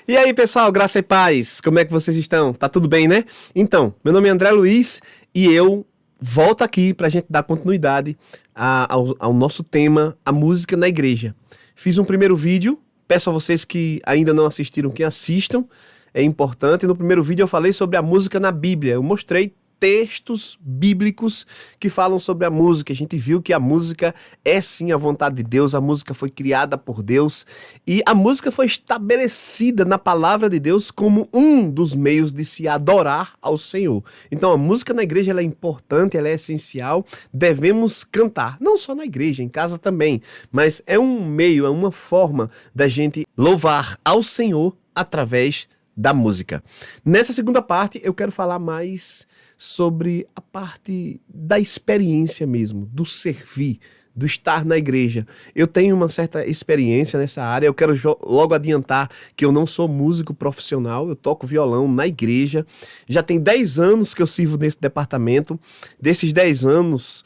E aí, pessoal, graça e paz, como é que vocês estão? Tá tudo bem, né? Então, meu nome é André Luiz e eu volto aqui pra gente dar continuidade ao nosso tema, a música na igreja. Fiz um primeiro vídeo, peço a vocês que ainda não assistiram que assistam, é importante. No primeiro vídeo eu falei sobre a música na Bíblia, eu mostrei textos bíblicos que falam sobre a música. A gente viu que a música é sim a vontade de Deus, a música foi criada por Deus e a música foi estabelecida na palavra de Deus como um dos meios de se adorar ao Senhor. Então a música na igreja ela é importante, ela é essencial, devemos cantar, não só na igreja, em casa também, mas é um meio, é uma forma da gente louvar ao Senhor através da música. Nessa segunda parte eu quero falar mais sobre a parte da experiência mesmo, do servir, do estar na igreja. Eu tenho uma certa experiência nessa área, eu quero logo adiantar que eu não sou músico profissional, eu toco violão na igreja, já tem 10 anos que eu sirvo nesse departamento, desses 10 anos,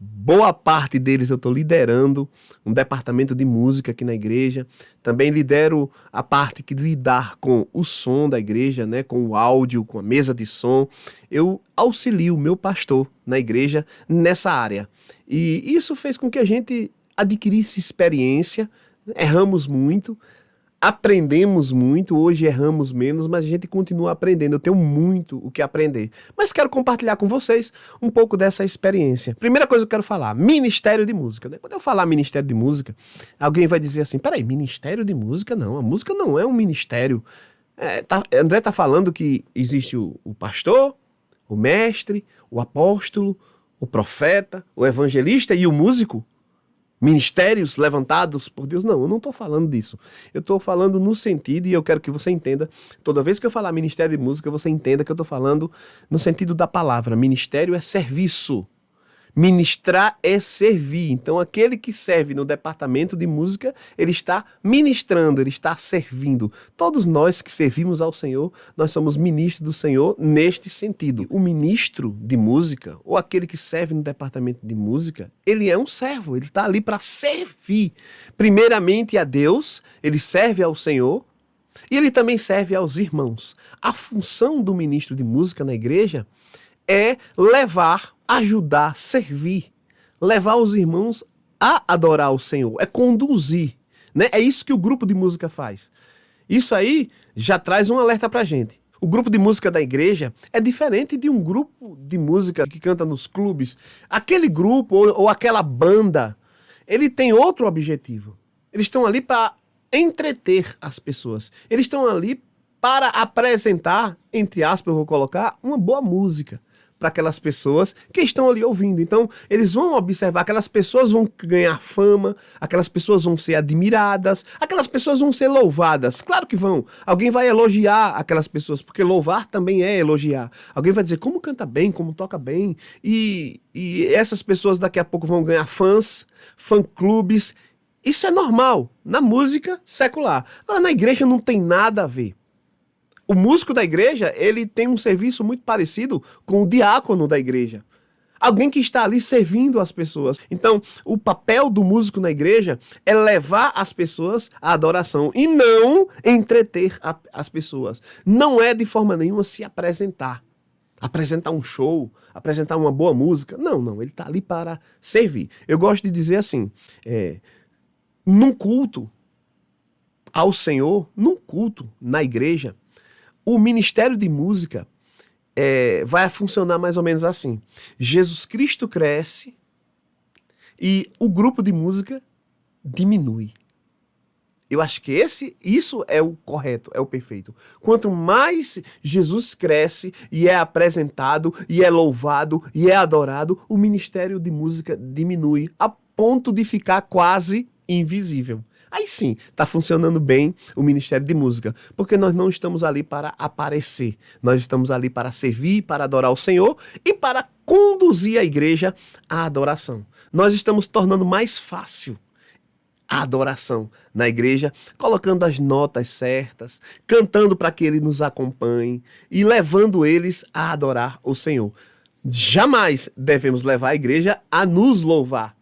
boa parte deles eu estou liderando um departamento de música aqui na igreja. Também lidero a parte que lidar com o som da igreja, né, com o áudio, com a mesa de som. Eu auxilio o meu pastor na igreja nessa área. E isso fez com que a gente adquirisse experiência, erramos muito, aprendemos muito, hoje erramos menos, mas a gente continua aprendendo. Eu tenho muito o que aprender. Mas quero compartilhar com vocês um pouco dessa experiência. Primeira coisa que eu quero falar, ministério de música. Né? Quando eu falar ministério de música, alguém vai dizer assim, peraí, ministério de música? Não, a música não é um ministério. André está falando que existe o pastor, o mestre, o apóstolo, o profeta, o evangelista e o músico. Ministérios levantados por Deus. Não, eu não estou falando disso. Eu estou falando no sentido, e eu quero que você entenda, toda vez que eu falar ministério de música, você entenda que eu estou falando no sentido da palavra. Ministério é serviço. Ministrar é servir. Então, aquele que serve no departamento de música, ele está ministrando, ele está servindo. Todos nós que servimos ao Senhor, nós somos ministros do Senhor neste sentido. O ministro de música, ou aquele que serve no departamento de música, ele é um servo, ele está ali para servir. Primeiramente a Deus, ele serve ao Senhor, e ele também serve aos irmãos. A função do ministro de música na igreja é levar, ajudar, servir, levar os irmãos a adorar o Senhor, é conduzir, né? É isso que o grupo de música faz. Isso aí já traz um alerta pra gente. O grupo de música da igreja é diferente de um grupo de música que canta nos clubes. Aquele grupo ou aquela banda, ele tem outro objetivo. Eles estão ali para entreter as pessoas. Eles estão ali para apresentar, entre aspas, eu vou colocar, uma boa música para aquelas pessoas que estão ali ouvindo. Então, eles vão observar, aquelas pessoas vão ganhar fama, aquelas pessoas vão ser admiradas, aquelas pessoas vão ser louvadas. Claro que vão. Alguém vai elogiar aquelas pessoas, porque louvar também é elogiar. Alguém vai dizer como canta bem, como toca bem. E essas pessoas daqui a pouco vão ganhar fãs, fã-clubes. Isso é normal na música secular. Agora, na igreja não tem nada a ver. O músico da igreja, ele tem um serviço muito parecido com o diácono da igreja. Alguém que está ali servindo as pessoas. Então, o papel do músico na igreja é levar as pessoas à adoração e não entreter as pessoas. Não é de forma nenhuma se apresentar. Apresentar um show, apresentar uma boa música. Não, ele está ali para servir. Eu gosto de dizer assim, num culto ao Senhor, num culto na igreja, o ministério de música vai funcionar mais ou menos assim. Jesus Cristo cresce e o grupo de música diminui. Eu acho que isso é o correto, é o perfeito. Quanto mais Jesus cresce e é apresentado, e é louvado, e é adorado, o ministério de música diminui a ponto de ficar quase invisível. Aí sim, está funcionando bem o Ministério de Música, porque nós não estamos ali para aparecer, nós estamos ali para servir, para adorar o Senhor e para conduzir a igreja à adoração. Nós estamos tornando mais fácil a adoração na igreja, colocando as notas certas, cantando para que Ele nos acompanhe e levando eles a adorar o Senhor. Jamais devemos levar a igreja a nos louvar,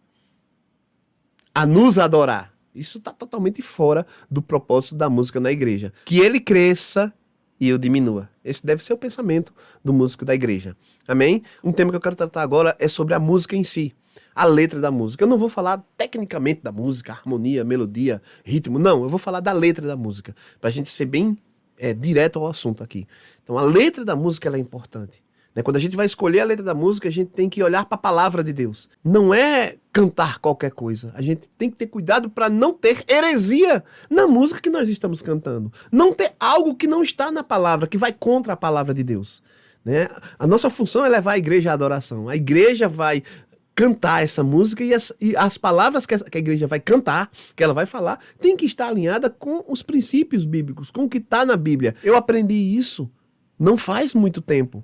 a nos adorar. Isso está totalmente fora do propósito da música na igreja. Que ele cresça e eu diminua. Esse deve ser o pensamento do músico da igreja. Amém? Um tema que eu quero tratar agora é sobre a música em si. A letra da música. Eu não vou falar tecnicamente da música, harmonia, melodia, ritmo. Não, eu vou falar da letra da música. Pra gente ser bem direto ao assunto aqui. Então a letra da música ela é importante. Quando a gente vai escolher a letra da música, a gente tem que olhar para a palavra de Deus. Não é cantar qualquer coisa. A gente tem que ter cuidado para não ter heresia na música que nós estamos cantando. Não ter algo que não está na palavra, que vai contra a palavra de Deus. A nossa função é levar a igreja à adoração. A igreja vai cantar essa música e as palavras que a igreja vai cantar, que ela vai falar, tem que estar alinhada com os princípios bíblicos, com o que está na Bíblia. Eu aprendi isso não faz muito tempo.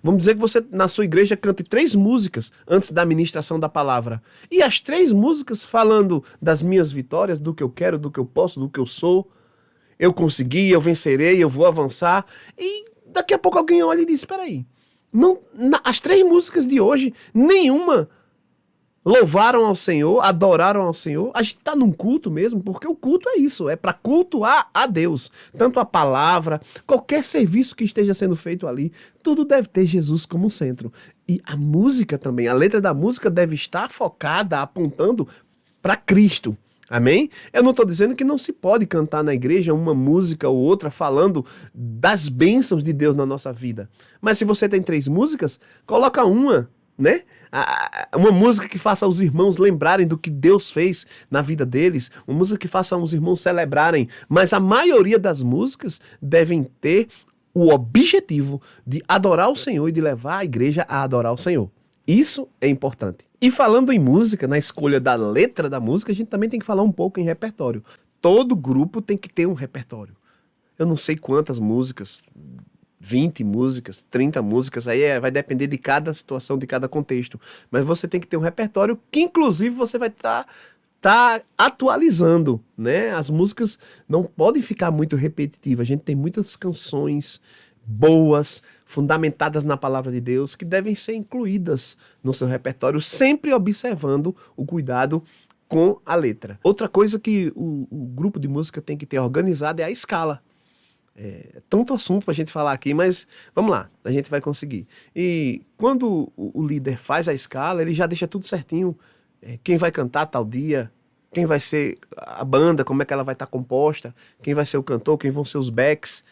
Vamos dizer que você, na sua igreja, cante 3 músicas antes da ministração da palavra. E as 3 músicas falando das minhas vitórias, do que eu quero, do que eu posso, do que eu sou. Eu consegui, eu vencerei, eu vou avançar. E daqui a pouco alguém olha e diz, espera aí, as 3 músicas de hoje, nenhuma louvaram ao Senhor, adoraram ao Senhor. A gente está num culto mesmo, porque o culto é isso, é para cultuar a Deus. Tanto a palavra, qualquer serviço que esteja sendo feito ali, tudo deve ter Jesus como centro. E a música também, a letra da música deve estar focada, apontando para Cristo. Amém? Eu não estou dizendo que não se pode cantar na igreja uma música ou outra falando das bênçãos de Deus na nossa vida. Mas se você tem 3 músicas, coloca uma, uma música que faça os irmãos lembrarem do que Deus fez na vida deles, uma música que faça os irmãos celebrarem, mas a maioria das músicas devem ter o objetivo de adorar o Senhor e de levar a igreja a adorar o Senhor. Isso é importante. E falando em música, na escolha da letra da música, a gente também tem que falar um pouco em repertório. Todo grupo tem que ter um repertório. Eu não sei quantas músicas, 20 músicas, 30 músicas, aí vai depender de cada situação, de cada contexto. Mas você tem que ter um repertório que, inclusive, você vai estar atualizando, As músicas não podem ficar muito repetitivas. A gente tem muitas canções boas, fundamentadas na palavra de Deus, que devem ser incluídas no seu repertório, sempre observando o cuidado com a letra. Outra coisa que o grupo de música tem que ter organizado é a escala. É tanto assunto pra gente falar aqui, mas vamos lá, a gente vai conseguir. E quando o líder faz a escala, ele já deixa tudo certinho, quem vai cantar tal dia, quem vai ser a banda, como é que ela vai estar composta, quem vai ser o cantor, quem vão ser os backs,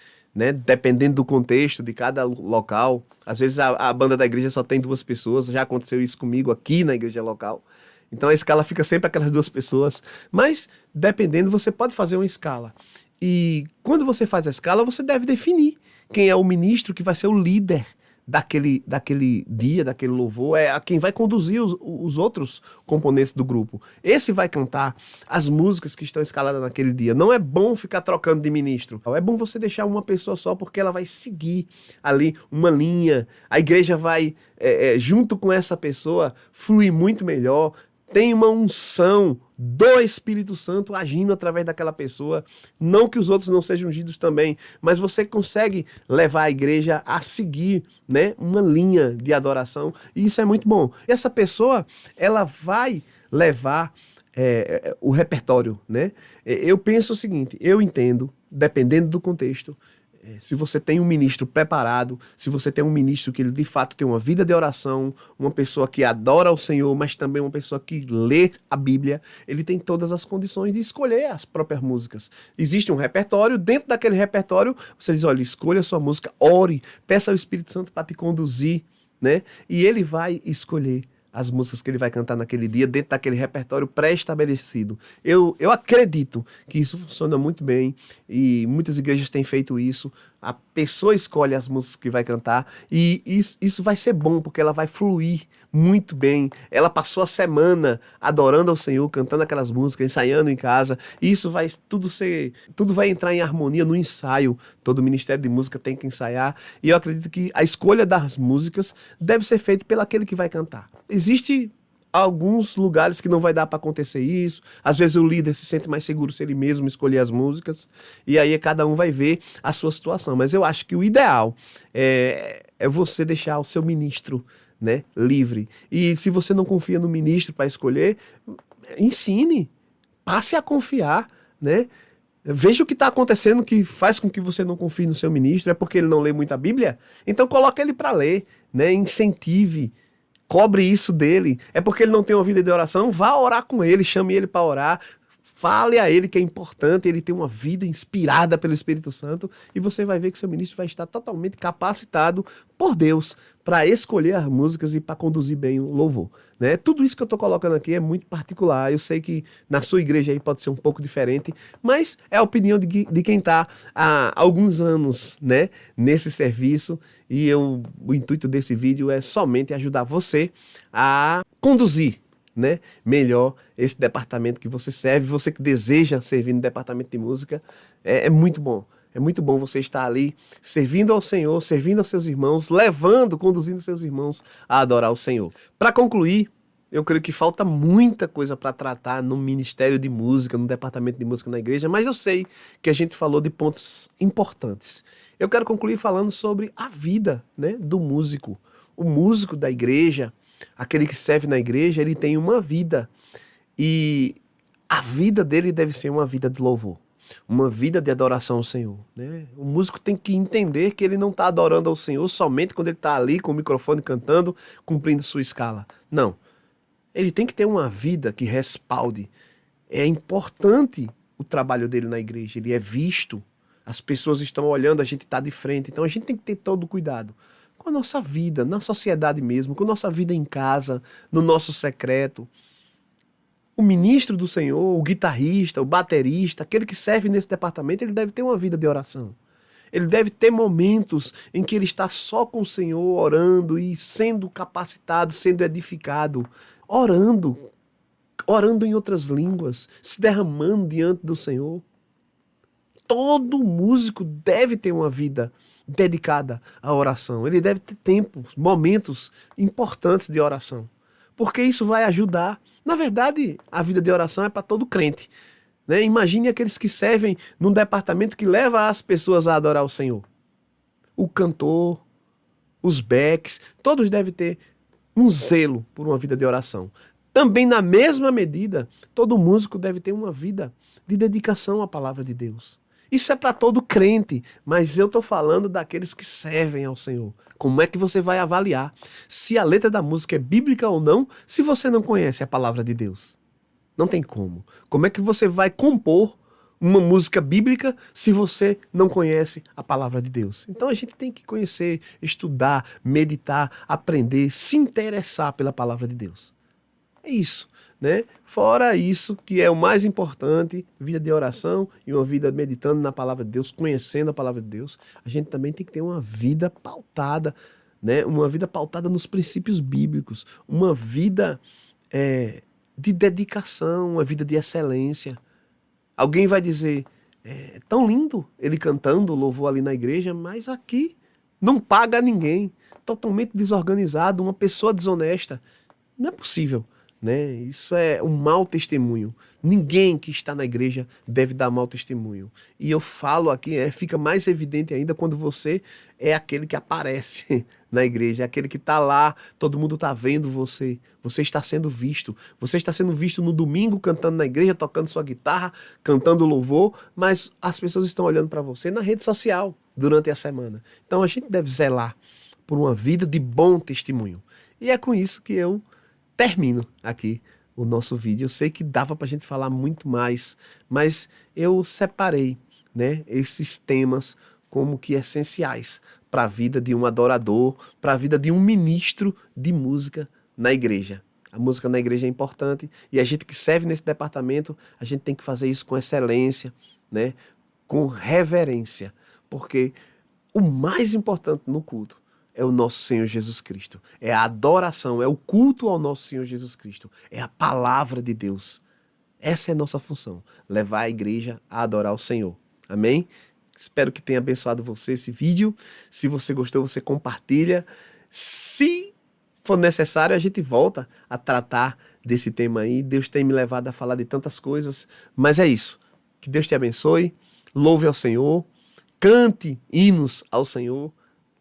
dependendo do contexto de cada local. Às vezes a banda da igreja só tem 2 pessoas, já aconteceu isso comigo aqui na igreja local. Então a escala fica sempre aquelas 2 pessoas, mas dependendo você pode fazer uma escala. E quando você faz a escala, você deve definir quem é o ministro que vai ser o líder daquele dia, daquele louvor, é a quem vai conduzir os outros componentes do grupo. Esse vai cantar as músicas que estão escaladas naquele dia. Não é bom ficar trocando de ministro. É bom você deixar uma pessoa só, porque ela vai seguir ali uma linha. A igreja vai, junto com essa pessoa, fluir muito melhor. Tem uma unção do Espírito Santo agindo através daquela pessoa. Não que os outros não sejam ungidos também, mas você consegue levar a igreja a seguir, uma linha de adoração, e isso é muito bom. Essa pessoa, ela vai levar o repertório, Eu penso o seguinte, eu entendo, dependendo do contexto, se você tem um ministro preparado, se você tem um ministro que ele de fato tem uma vida de oração, uma pessoa que adora o Senhor, mas também uma pessoa que lê a Bíblia, ele tem todas as condições de escolher as próprias músicas. Existe um repertório, dentro daquele repertório, você diz, olha, escolha a sua música, ore, peça ao Espírito Santo para te conduzir, E ele vai escolher as músicas que ele vai cantar naquele dia, dentro daquele repertório pré-estabelecido. Eu acredito que isso funciona muito bem, e muitas igrejas têm feito isso. A pessoa escolhe as músicas que vai cantar, e isso vai ser bom, porque ela vai fluir muito bem. Ela passou a semana adorando ao Senhor, cantando aquelas músicas, ensaiando em casa, e isso vai tudo vai entrar em harmonia no ensaio. Todo ministério de música tem que ensaiar, e eu acredito que a escolha das músicas deve ser feita pelo aquele que vai cantar. Existe alguns lugares que não vai dar para acontecer isso. Às vezes o líder se sente mais seguro se ele mesmo escolher as músicas, e aí cada um vai ver a sua situação. Mas eu acho que o ideal é você deixar o seu ministro, livre. E se você não confia no ministro para escolher, ensine. passe a confiar, né? Veja o que está acontecendo que faz com que você não confie no seu ministro. É porque ele não lê muita Bíblia? Então coloque ele para ler, né? Incentive, cobre isso dele. É porque ele não tem uma vida de oração? Vá orar com ele, chame ele para orar. Fale a ele que é importante ele ter uma vida inspirada pelo Espírito Santo e você vai ver que seu ministro vai estar totalmente capacitado por Deus para escolher as músicas e para conduzir bem o louvor, né? Tudo isso que eu estou colocando aqui é muito particular. Eu sei que na sua igreja aí pode ser um pouco diferente, mas é a opinião de quem está há alguns anos, né, nesse serviço o intuito desse vídeo é somente ajudar você a conduzir, né, melhor esse departamento que você serve, você que deseja servir no departamento de música, é muito bom. É muito bom você estar ali servindo ao Senhor, servindo aos seus irmãos, conduzindo seus irmãos a adorar o Senhor. Para concluir, eu creio que falta muita coisa para tratar no ministério de música, no departamento de música na igreja, mas eu sei que a gente falou de pontos importantes. Eu quero concluir falando sobre a vida, né, do músico. O músico da igreja, aquele que serve na igreja, ele tem uma vida. E a vida dele deve ser uma vida de louvor, uma vida de adoração ao Senhor, né? O músico tem que entender que ele não está adorando ao Senhor somente quando ele está ali com o microfone cantando, cumprindo sua escala. Não. Ele tem que ter uma vida que respalde. É importante o trabalho dele na igreja. Ele é visto. As pessoas estão olhando, a gente está de frente. Então a gente tem que ter todo o cuidado com a nossa vida, na sociedade mesmo, com a nossa vida em casa, no nosso secreto. O ministro do Senhor, o guitarrista, o baterista, aquele que serve nesse departamento, ele deve ter uma vida de oração. Ele deve ter momentos em que ele está só com o Senhor, orando e sendo capacitado, sendo edificado, orando em outras línguas, se derramando diante do Senhor. Todo músico deve ter uma vida dedicada à oração. Ele deve ter tempos, momentos importantes de oração. Porque isso vai ajudar. Na verdade, a vida de oração é para todo crente, né? Imagine aqueles que servem num departamento que leva as pessoas a adorar o Senhor. O cantor, os backs, todos devem ter um zelo por uma vida de oração. Também, na mesma medida, todo músico deve ter uma vida de dedicação à palavra de Deus. Isso é para todo crente, mas eu estou falando daqueles que servem ao Senhor. Como é que você vai avaliar se a letra da música é bíblica ou não, se você não conhece a palavra de Deus? Não tem como. Como é que você vai compor uma música bíblica se você não conhece a palavra de Deus? Então a gente tem que conhecer, estudar, meditar, aprender, se interessar pela palavra de Deus. É isso, né? Fora isso, que é o mais importante, vida de oração e uma vida meditando na palavra de Deus, conhecendo a palavra de Deus, a gente também tem que ter uma vida pautada, né? Uma vida pautada nos princípios bíblicos, uma vida de dedicação, uma vida de excelência. Alguém vai dizer, é tão lindo ele cantando louvor ali na igreja, mas aqui não paga ninguém, totalmente desorganizado, uma pessoa desonesta. Não é possível, né? Isso é um mau testemunho. Ninguém que está na igreja deve dar mau testemunho. E eu falo aqui, fica mais evidente ainda quando você é aquele que aparece na igreja, é aquele que está lá, todo mundo está vendo você. Você está sendo visto. Você está sendo visto no domingo cantando na igreja, tocando sua guitarra, cantando louvor, mas as pessoas estão olhando para você na rede social durante a semana. Então a gente deve zelar por uma vida de bom testemunho. E é com isso que eu termino aqui o nosso vídeo. Eu sei que dava pra gente falar muito mais, mas eu separei, né, esses temas como que essenciais para a vida de um adorador, para a vida de um ministro de música na igreja. A música na igreja é importante e a gente que serve nesse departamento, a gente tem que fazer isso com excelência, né, com reverência, porque o mais importante no culto é o nosso Senhor Jesus Cristo. É a adoração, é o culto ao nosso Senhor Jesus Cristo. É a palavra de Deus. Essa é a nossa função, levar a igreja a adorar o Senhor. Amém? Espero que tenha abençoado você esse vídeo. Se você gostou, você compartilha. Se for necessário, a gente volta a tratar desse tema aí. Deus tem me levado a falar de tantas coisas, mas é isso. Que Deus te abençoe. Louve ao Senhor. Cante hinos ao Senhor.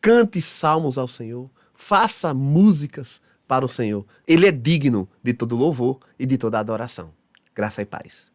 Cante salmos ao Senhor, faça músicas para o Senhor. Ele é digno de todo louvor e de toda adoração. Graça e paz.